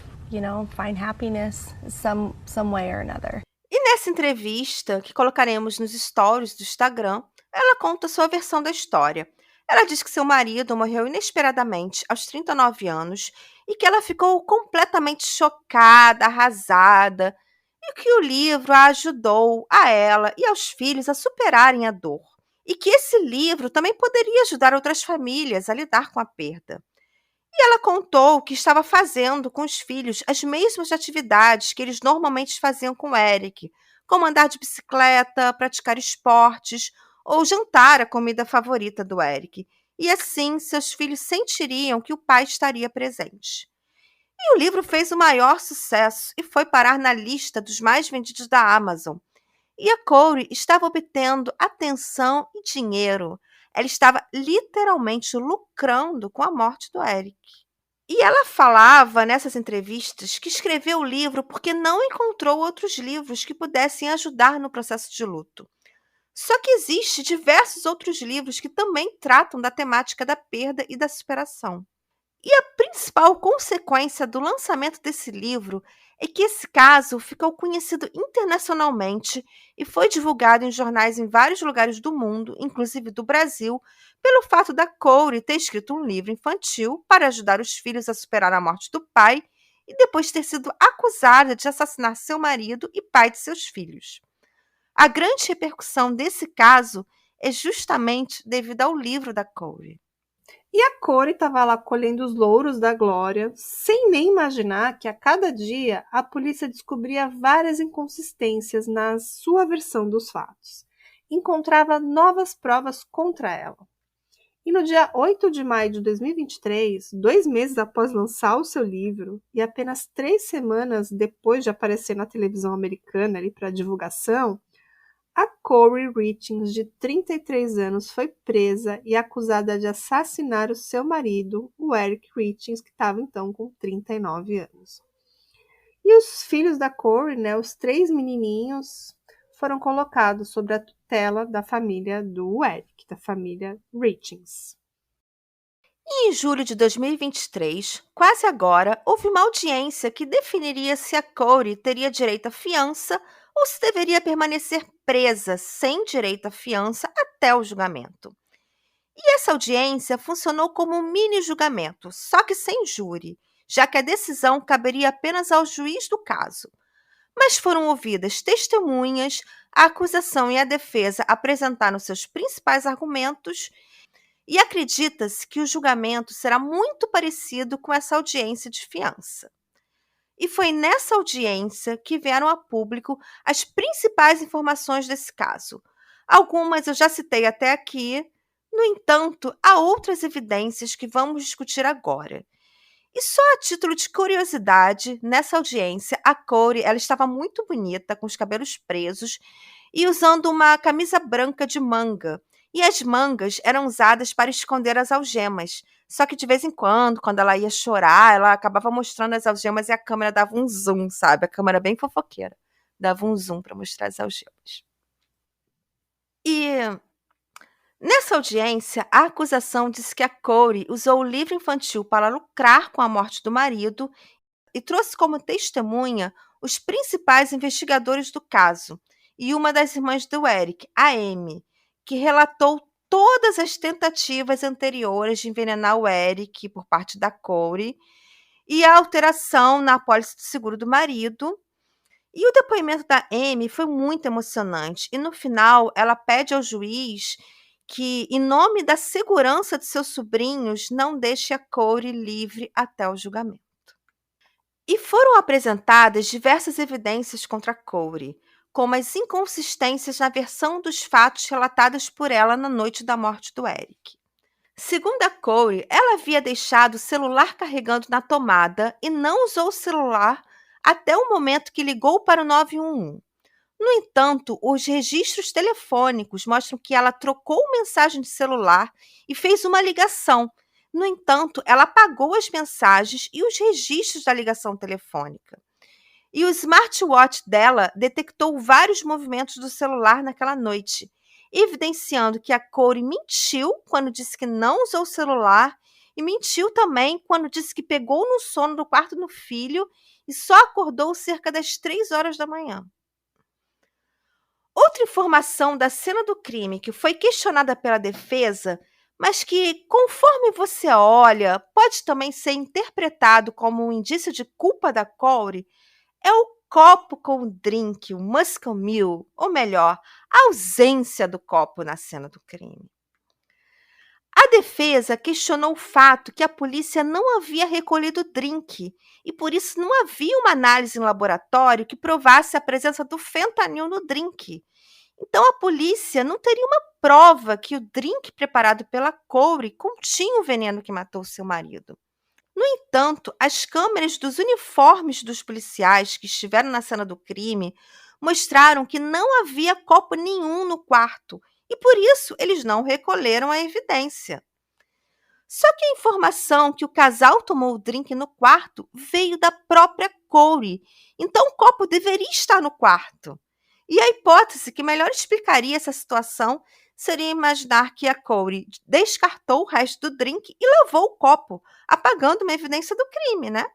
find happiness some way or another. E nessa entrevista, que colocaremos nos stories do Instagram, ela conta sua versão da história. Ela diz que seu marido morreu inesperadamente aos 39 anos e que ela ficou completamente chocada, arrasada, e que o livro a ajudou a ela e aos filhos a superarem a dor. E que esse livro também poderia ajudar outras famílias a lidar com a perda. E ela contou que estava fazendo com os filhos as mesmas atividades que eles normalmente faziam com o Eric, como andar de bicicleta, praticar esportes ou jantar a comida favorita do Eric. E assim seus filhos sentiriam que o pai estaria presente. E o livro fez o maior sucesso e foi parar na lista dos mais vendidos da Amazon. E a Corey estava obtendo atenção e dinheiro. Ela estava literalmente lucrando com a morte do Eric. E ela falava nessas entrevistas que escreveu o livro porque não encontrou outros livros que pudessem ajudar no processo de luto. Só que existem diversos outros livros que também tratam da temática da perda e da superação. E a principal consequência do lançamento desse livro é que esse caso ficou conhecido internacionalmente e foi divulgado em jornais em vários lugares do mundo, inclusive do Brasil, pelo fato da Corey ter escrito um livro infantil para ajudar os filhos a superar a morte do pai e depois ter sido acusada de assassinar seu marido e pai de seus filhos. A grande repercussão desse caso é justamente devido ao livro da Corey. E a Corey estava lá colhendo os louros da glória, sem nem imaginar que a cada dia a polícia descobria várias inconsistências na sua versão dos fatos. Encontrava novas provas contra ela. E no dia 8 de maio de 2023, 2 meses após lançar o seu livro e apenas 3 semanas depois de aparecer na televisão americana para divulgação, a Corey Richings, de 33 anos, foi presa e acusada de assassinar o seu marido, o Eric Richings, que estava então com 39 anos. E os filhos da Corey, os 3 menininhos, foram colocados sob a tutela da família do Eric, da família Richings. E em julho de 2023, quase agora, houve uma audiência que definiria se a Corey teria direito à fiança ou se deveria permanecer presa sem direito à fiança até o julgamento. E essa audiência funcionou como um mini-julgamento, só que sem júri, já que a decisão caberia apenas ao juiz do caso. Mas foram ouvidas testemunhas, a acusação e a defesa apresentaram seus principais argumentos e acredita-se que o julgamento será muito parecido com essa audiência de fiança. E foi nessa audiência que vieram a público as principais informações desse caso. Algumas eu já citei até aqui, no entanto, há outras evidências que vamos discutir agora. E só a título de curiosidade, nessa audiência, a Corey, ela estava muito bonita, com os cabelos presos e usando uma camisa branca de manga. E as mangas eram usadas para esconder as algemas. Só que de vez em quando ela ia chorar, ela acabava mostrando as algemas e a câmera dava um zoom, sabe? A câmera bem fofoqueira. Dava um zoom para mostrar as algemas. E nessa audiência, a acusação disse que a Corey usou o livro infantil para lucrar com a morte do marido e trouxe como testemunha os principais investigadores do caso e uma das irmãs do Eric, a Amy, que relatou todas as tentativas anteriores de envenenar o Eric por parte da Corey e a alteração na apólice de seguro do marido. E o depoimento da Amy foi muito emocionante e no final ela pede ao juiz que, em nome da segurança de seus sobrinhos, não deixe a Corey livre até o julgamento. E foram apresentadas diversas evidências contra Corey, como as inconsistências na versão dos fatos relatados por ela na noite da morte do Eric. Segundo a Corey, ela havia deixado o celular carregando na tomada e não usou o celular até o momento que ligou para o 911. No entanto, os registros telefônicos mostram que ela trocou mensagem de celular e fez uma ligação. No entanto, ela apagou as mensagens e os registros da ligação telefônica. E o smartwatch dela detectou vários movimentos do celular naquela noite, evidenciando que a Corey mentiu quando disse que não usou o celular e mentiu também quando disse que pegou no sono do quarto do filho e só acordou cerca das 3 horas da manhã. Outra informação da cena do crime que foi questionada pela defesa, mas que, conforme você olha, pode também ser interpretado como um indício de culpa da Corey, é o copo com o drink, o Moscow Mule, ou melhor, a ausência do copo na cena do crime. A defesa questionou o fato que a polícia não havia recolhido o drink e, por isso, não havia uma análise em laboratório que provasse a presença do fentanil no drink. Então, a polícia não teria uma prova que o drink preparado pela Corey continha o veneno que matou seu marido. No entanto, as câmeras dos uniformes dos policiais que estiveram na cena do crime mostraram que não havia copo nenhum no quarto e, por isso, eles não recolheram a evidência. Só que a informação que o casal tomou o drink no quarto veio da própria Corey, então o copo deveria estar no quarto. E a hipótese que melhor explicaria essa situação seria imaginar que a Corey descartou o resto do drink e lavou o copo, apagando uma evidência do crime, né?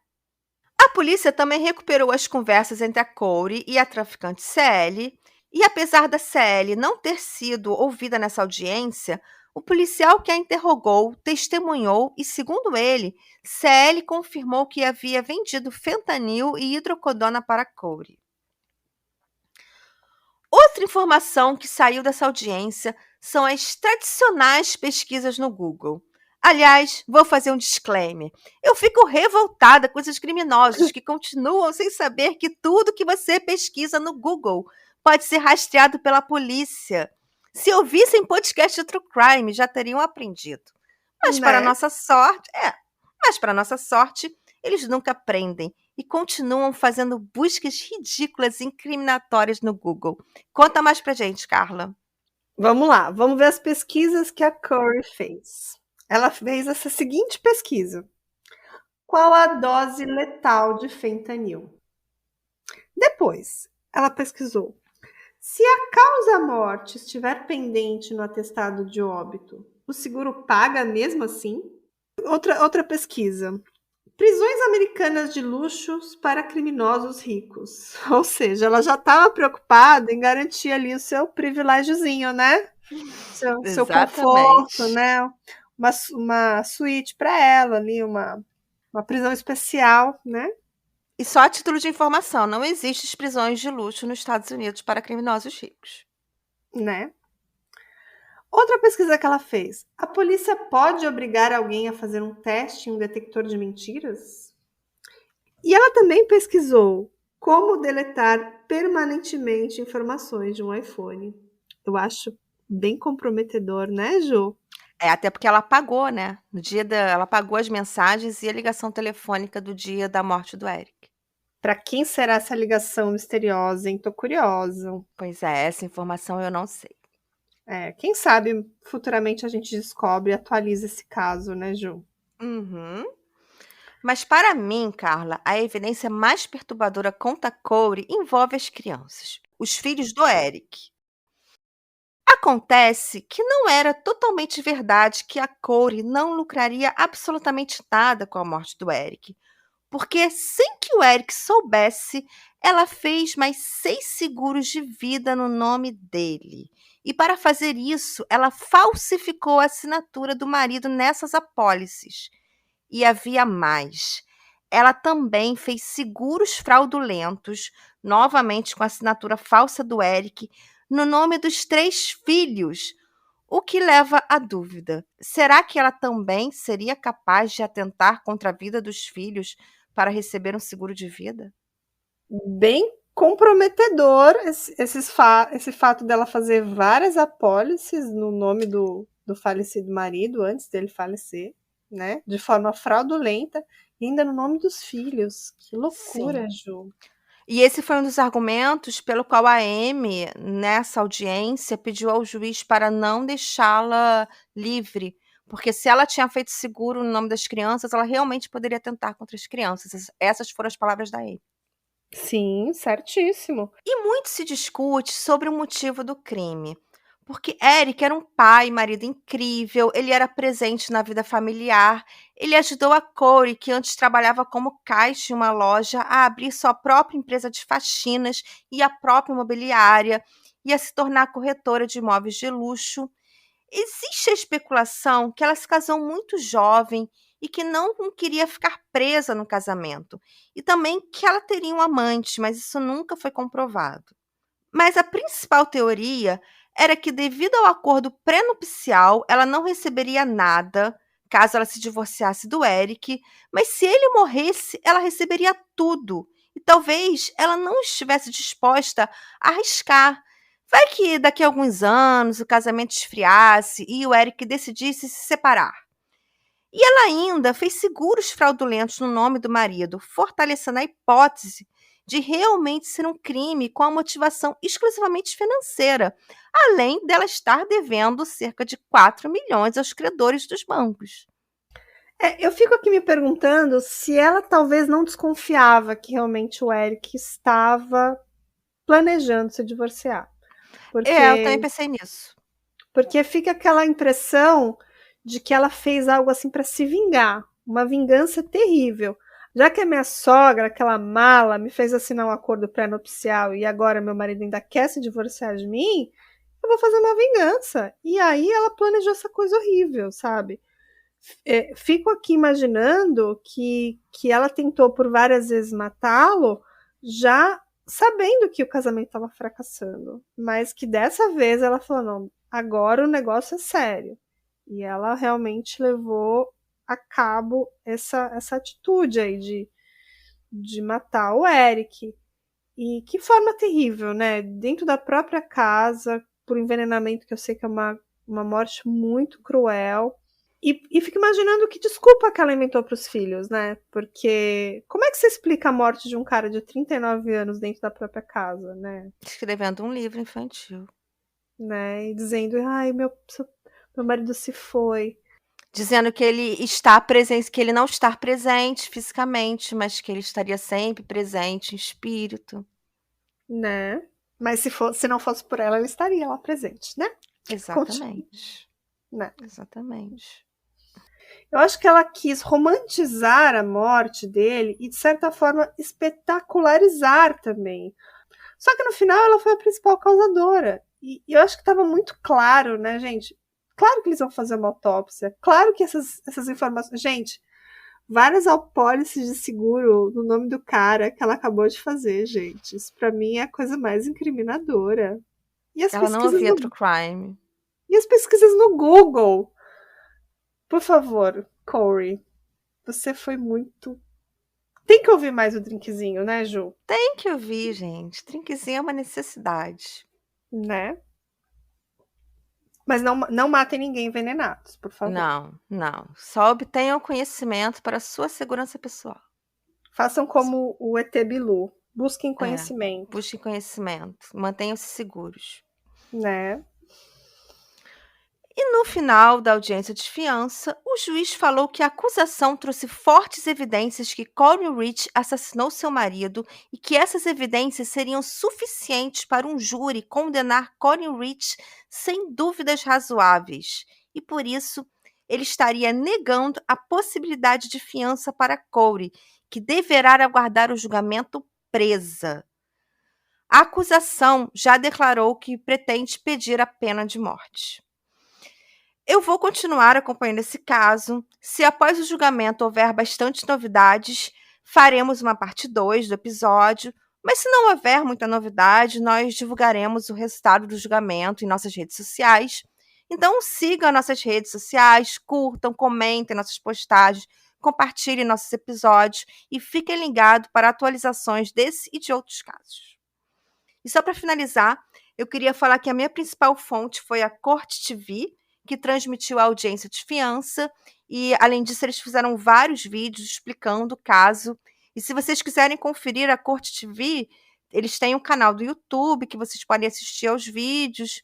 A polícia também recuperou as conversas entre a Corey e a traficante CL, e apesar da CL não ter sido ouvida nessa audiência, o policial que a interrogou testemunhou e, segundo ele, CL confirmou que havia vendido fentanil e hidrocodona para Corey. Outra informação que saiu dessa audiência são as tradicionais pesquisas no Google. Aliás, vou fazer um disclaimer. Eu fico revoltada com esses criminosos que continuam sem saber que tudo que você pesquisa no Google pode ser rastreado pela polícia. Se ouvissem podcast de True Crime, já teriam aprendido. Mas para nossa sorte, eles nunca aprendem e continuam fazendo buscas ridículas e incriminatórias no Google. Conta mais pra gente, Carla. Vamos lá, vamos ver as pesquisas que a Corey fez. Ela fez essa seguinte pesquisa. Qual a dose letal de fentanil? Depois, ela pesquisou. Se a causa-morte estiver pendente no atestado de óbito, o seguro paga mesmo assim? Outra pesquisa. Prisões americanas de luxos para criminosos ricos. Ou seja, ela já estava preocupada em garantir ali o seu privilégiozinho, né? Seu conforto, né? Uma suíte para ela ali, uma prisão especial, né? E só a título de informação, não existem prisões de luxo nos Estados Unidos para criminosos ricos. Né? Outra pesquisa que ela fez. A polícia pode obrigar alguém a fazer um teste em um detector de mentiras? E ela também pesquisou como deletar permanentemente informações de um iPhone. Eu acho bem comprometedor, né, Ju? Até porque ela apagou, né? Ela apagou as mensagens e a ligação telefônica do dia da morte do Eric. Para quem será essa ligação misteriosa, hein? Tô curiosa. Pois é, essa informação eu não sei. Quem sabe futuramente a gente descobre e atualiza esse caso, né, Ju? Uhum. Mas para mim, Carla, a evidência mais perturbadora contra Corey envolve as crianças, os filhos do Eric. Acontece que não era totalmente verdade que a Corey não lucraria absolutamente nada com a morte do Eric, porque sem que o Eric soubesse, ela fez mais 6 seguros de vida no nome dele. E para fazer isso, ela falsificou a assinatura do marido nessas apólices. E havia mais. Ela também fez seguros fraudulentos, novamente com a assinatura falsa do Eric, no nome dos 3 filhos, o que leva à dúvida: será que ela também seria capaz de atentar contra a vida dos filhos para receber um seguro de vida? Bem comprometedor esse fato dela fazer várias apólices no nome do falecido marido antes dele falecer, né? De forma fraudulenta, e ainda no nome dos filhos. Que loucura, Sim. Ju. E esse foi um dos argumentos pelo qual a Amy, nessa audiência, pediu ao juiz para não deixá-la livre, porque se ela tinha feito seguro no nome das crianças, ela realmente poderia atentar contra as crianças. Essas foram as palavras da Amy. Sim, certíssimo. E muito se discute sobre o motivo do crime. Porque Eric era um pai e marido incrível, ele era presente na vida familiar, ele ajudou a Corey, que antes trabalhava como caixa em uma loja, a abrir sua própria empresa de faxinas e a própria imobiliária, e a se tornar corretora de imóveis de luxo. Existe a especulação que ela se casou muito jovem e que não queria ficar presa no casamento, e também que ela teria um amante, mas isso nunca foi comprovado. Mas a principal teoria era que, devido ao acordo pré-nupcial, ela não receberia nada caso ela se divorciasse do Eric, mas se ele morresse, ela receberia tudo. E talvez ela não estivesse disposta a arriscar. Vai que daqui a alguns anos o casamento esfriasse e o Eric decidisse se separar. E ela ainda fez seguros fraudulentos no nome do marido, fortalecendo a hipótese de realmente ser um crime com a motivação exclusivamente financeira, além dela estar devendo cerca de 4 milhões aos credores dos bancos. Eu fico aqui me perguntando se ela talvez não desconfiava que realmente o Eric estava planejando se divorciar. Eu também pensei nisso. Porque fica aquela impressão de que ela fez algo assim para se vingar, uma vingança terrível. Já que a minha sogra, aquela mala, me fez assinar um acordo pré-nupcial e agora meu marido ainda quer se divorciar de mim, eu vou fazer uma vingança. E aí ela planejou essa coisa horrível, sabe? Fico aqui imaginando que ela tentou por várias vezes matá-lo, já sabendo que o casamento estava fracassando, mas que dessa vez ela falou: não, agora o negócio é sério. E ela realmente levou a cabo essa atitude aí de matar o Eric. E que forma terrível, né? Dentro da própria casa, por envenenamento, que eu sei que é uma morte muito cruel. E fico imaginando que desculpa que ela inventou para os filhos, né? Porque como é que você explica a morte de um cara de 39 anos dentro da própria casa, né? Escrevendo um livro infantil. E dizendo: ai, meu marido se foi. Dizendo que ele está presente, que ele não está presente fisicamente, mas que ele estaria sempre presente em espírito. Né? Mas se não fosse por ela, ele estaria lá presente, né? Exatamente. Né? Exatamente. Eu acho que ela quis romantizar a morte dele e, de certa forma, espetacularizar também. Só que no final ela foi a principal causadora. E eu acho que estava muito claro, né, gente? Claro que eles vão fazer uma autópsia. Claro que essas informações. Gente, várias apólices de seguro no nome do cara que ela acabou de fazer, gente. Isso pra mim é a coisa mais incriminadora. E as Ela não pesquisas ouvia True Crime. E as pesquisas no Google. Por favor, Corey, você foi muito Tem que ouvir mais o drinkzinho, né, Ju? Tem que ouvir, gente. Drinkzinho é uma necessidade. Né? Mas não matem ninguém envenenados, por favor. Não. Só obtenham conhecimento para a sua segurança pessoal. Façam como o ET Bilu. Busquem conhecimento. Busquem conhecimento. Mantenham-se seguros. Né? E no final da audiência de fiança, o juiz falou que a acusação trouxe fortes evidências que Colin Rich assassinou seu marido e que essas evidências seriam suficientes para um júri condenar Colin Rich sem dúvidas razoáveis. E por isso, ele estaria negando a possibilidade de fiança para Corey, que deverá aguardar o julgamento presa. A acusação já declarou que pretende pedir a pena de morte. Eu vou continuar acompanhando esse caso. Se após o julgamento houver bastante novidades, faremos uma parte 2 do episódio. Mas se não houver muita novidade, nós divulgaremos o resultado do julgamento em nossas redes sociais. Então sigam nossas redes sociais, curtam, comentem nossas postagens, compartilhem nossos episódios e fiquem ligados para atualizações desse e de outros casos. E só para finalizar, eu queria falar que a minha principal fonte foi a Corte TV, que transmitiu a audiência de fiança, e além disso eles fizeram vários vídeos explicando o caso. E se vocês quiserem conferir a Corte TV, eles têm um canal do YouTube que vocês podem assistir aos vídeos.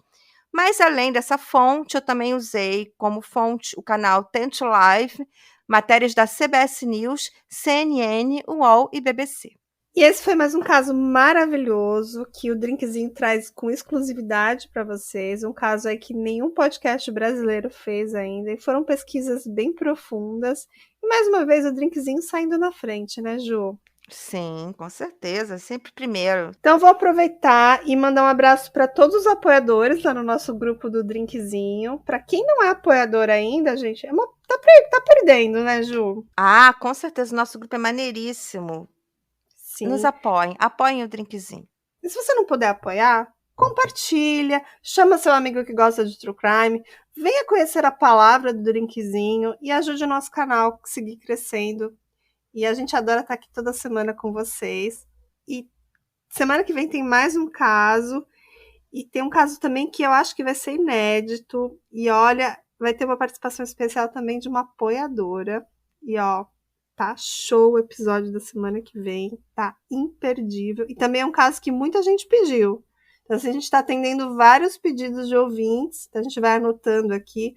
Mas além dessa fonte, eu também usei como fonte o canal Tent Live, matérias da CBS News, CNN, UOL e BBC. E esse foi mais um caso maravilhoso que o Drinkzinho traz com exclusividade para vocês. Um caso aí que nenhum podcast brasileiro fez ainda. E foram pesquisas bem profundas. E mais uma vez o Drinkzinho saindo na frente, né, Ju? Sim, com certeza. Sempre primeiro. Então vou aproveitar e mandar um abraço para todos os apoiadores lá no nosso grupo do Drinkzinho. Para quem não é apoiador ainda, gente, tá perdendo, né, Ju? Ah, com certeza. O nosso grupo é maneiríssimo. Sim. Nos apoiem o Drinkzinho. E se você não puder apoiar, compartilha, chama seu amigo que gosta de True Crime, venha conhecer a palavra do Drinkzinho e ajude o nosso canal a seguir crescendo. E a gente adora estar aqui toda semana com vocês. E semana que vem tem mais um caso. E tem um caso também que eu acho que vai ser inédito. E olha, vai ter uma participação especial também de uma apoiadora. E ó, tá show o episódio da semana que vem. Tá imperdível. E também é um caso que muita gente pediu. Então, assim, a gente está atendendo vários pedidos de ouvintes. Então, a gente vai anotando aqui.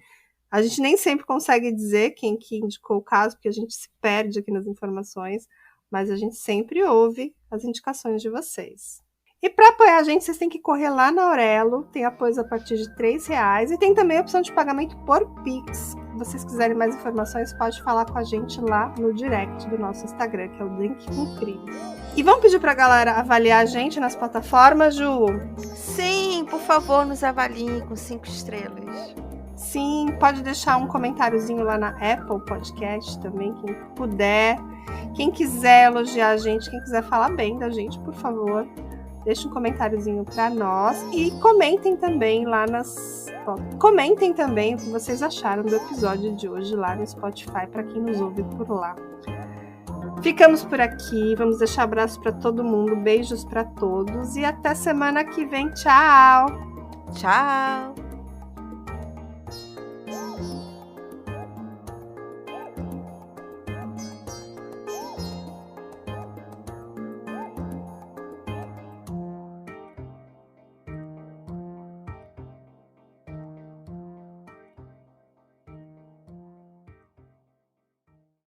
A gente nem sempre consegue dizer quem que indicou o caso, porque a gente se perde aqui nas informações. Mas a gente sempre ouve as indicações de vocês. E para apoiar a gente, vocês têm que correr lá na Aurelo. Tem apoios a partir de R$3. E tem também a opção de pagamento por Pix. Se vocês quiserem mais informações, pode falar com a gente lá no direct do nosso Instagram, que é o Drink com Crime. E vamos pedir pra galera avaliar a gente nas plataformas, Ju? Sim, por favor, nos avaliem com 5 estrelas. Sim, pode deixar um comentáriozinho lá na Apple Podcast também, quem puder. Quem quiser elogiar a gente, quem quiser falar bem da gente, por favor, deixa um comentáriozinho pra nós. E comentem também lá Comentem também o que vocês acharam do episódio de hoje lá no Spotify, para quem nos ouve por lá. Ficamos por aqui, vamos deixar abraço para todo mundo, beijos para todos e até semana que vem. Tchau! Tchau!